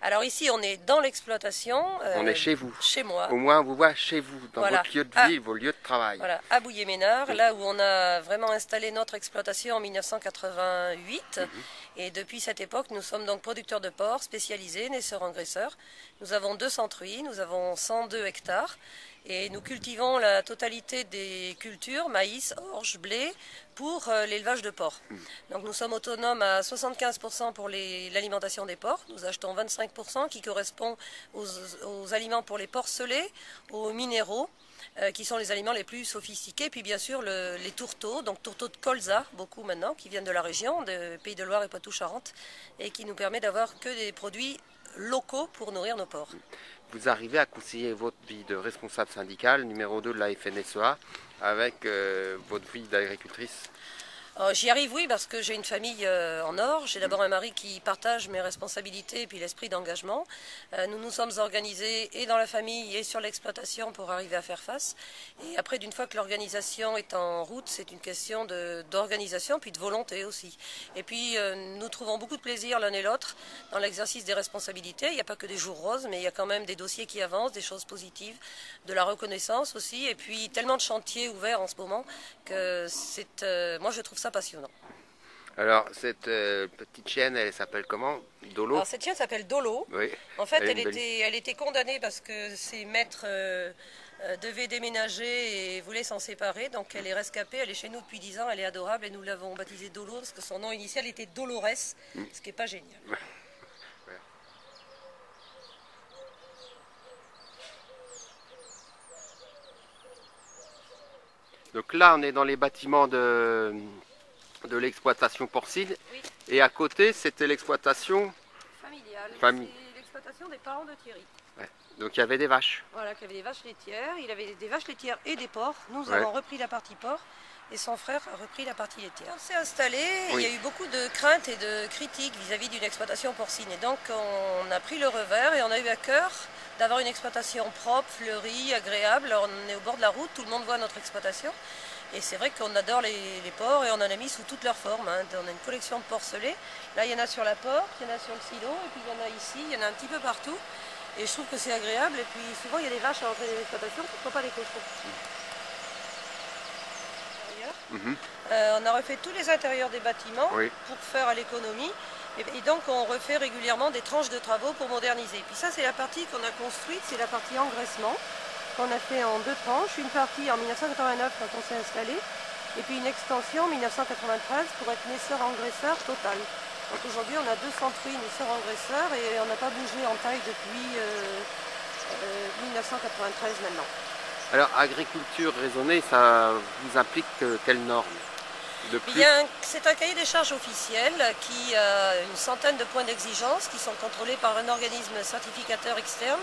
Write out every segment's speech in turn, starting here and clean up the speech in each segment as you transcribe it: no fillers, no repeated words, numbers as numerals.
Alors ici, on est dans l'exploitation. On est chez vous. Chez moi. Au moins, on vous voit chez vous, dans Voilà. votre lieu de vie, vos lieux de travail. Voilà, à Bouillé-Ménard, là où on a vraiment installé notre exploitation en 1988. Et depuis cette époque, nous sommes donc producteurs de porc spécialisés, naisseurs-engraisseurs. Nous avons 2 centruits, nous avons 102 hectares. Et nous cultivons la totalité des cultures, maïs, orge, blé, pour l'élevage de porcs. Donc nous sommes autonomes à 75% pour l'alimentation des porcs. Nous achetons 25% qui correspond aux aliments pour les porcelets, aux minéraux, qui sont les aliments les plus sophistiqués. Puis bien sûr les tourteaux, donc tourteaux de colza, beaucoup maintenant, qui viennent de la région, de Pays de Loire et Poitou-Charentes, et qui nous permet d'avoir que des produits locaux pour nourrir nos porcs. Vous arrivez à concilier votre vie de responsable syndical, numéro 2 de la FNSEA, avec votre vie d'agricultrice? J'y arrive, oui, parce que j'ai une famille en or. J'ai d'abord un mari qui partage mes responsabilités et puis l'esprit d'engagement. Nous nous sommes organisés et dans la famille et sur l'exploitation pour arriver à faire face. Et après, d'une fois que l'organisation est en route, c'est une question d'organisation puis de volonté aussi. Et puis, nous trouvons beaucoup de plaisir l'un et l'autre dans l'exercice des responsabilités. Il n'y a pas que des jours roses, mais il y a quand même des dossiers qui avancent, des choses positives, de la reconnaissance aussi. Et puis, tellement de chantiers ouverts en ce moment que moi, je trouve ça passionnant. Alors, cette petite chienne, elle s'appelle comment? Dolo? Alors, cette chienne s'appelle Dolo. Oui. En fait, elle était condamnée parce que ses maîtres devaient déménager et voulaient s'en séparer. Donc, elle est rescapée. Elle est chez nous depuis 10 ans. Elle est adorable et nous l'avons baptisée Dolo parce que son nom initial était Dolores, ce qui n'est pas génial. Donc là, on est dans les bâtiments de l'exploitation porcine. Oui. Et à côté, c'était l'exploitation Familiale. Famille. C'est l'exploitation des parents de Thierry. Ouais. Donc il y avait des vaches. Voilà, qu'il y avait des vaches laitières. Il avait des vaches laitières et des porcs. Nous Ouais. avons repris la partie porc et son frère a repris la partie laitière. On s'est installé, Oui. il y a eu beaucoup de craintes et de critiques vis-à-vis d'une exploitation porcine. Et donc on a pris le revers et on a eu à cœur d'avoir une exploitation propre, fleurie, agréable. Alors, on est au bord de la route, tout le monde voit notre exploitation. Et c'est vrai qu'on adore les porcs et on en a mis sous toutes leurs formes. Hein. On a une collection de porcelets. Là, il y en a sur la porte, il y en a sur le silo, et puis il y en a ici, il y en a un petit peu partout. Et je trouve que c'est agréable. Et puis souvent, il y a des vaches à l'entrée de l'exploitation, pourquoi pas des cochons. On a refait tous les intérieurs des bâtiments pour faire à l'économie. Et donc on refait régulièrement des tranches de travaux pour moderniser. Puis ça, c'est la partie qu'on a construite, c'est la partie engraissement qu'on a fait en 2 tranches. Une partie en 1989 quand on s'est installé, et puis une extension en 1993 pour être naisseur-engraisseur total. Donc aujourd'hui, on a 2 centruits naisseurs-engraisseurs et on n'a pas bougé en taille depuis 1993 maintenant. Alors, agriculture raisonnée, ça vous implique quelles normes de plus? C'est un cahier des charges officiel qui a une centaine de points d'exigence qui sont contrôlés par un organisme certificateur externe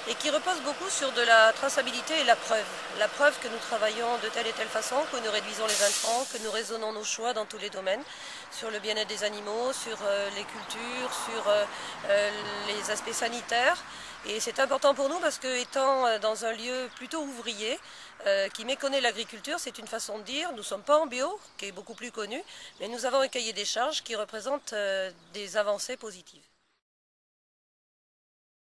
et qui repose beaucoup sur de la traçabilité et la preuve. La preuve que nous travaillons de telle et telle façon, que nous réduisons les intrants, que nous raisonnons nos choix dans tous les domaines, sur le bien-être des animaux, sur les cultures, sur les aspects sanitaires. Et c'est important pour nous parce que étant dans un lieu plutôt ouvrier, qui méconnaît l'agriculture, c'est une façon de dire, nous ne sommes pas en bio, qui est beaucoup plus connu, mais nous avons un cahier des charges qui représente des avancées positives.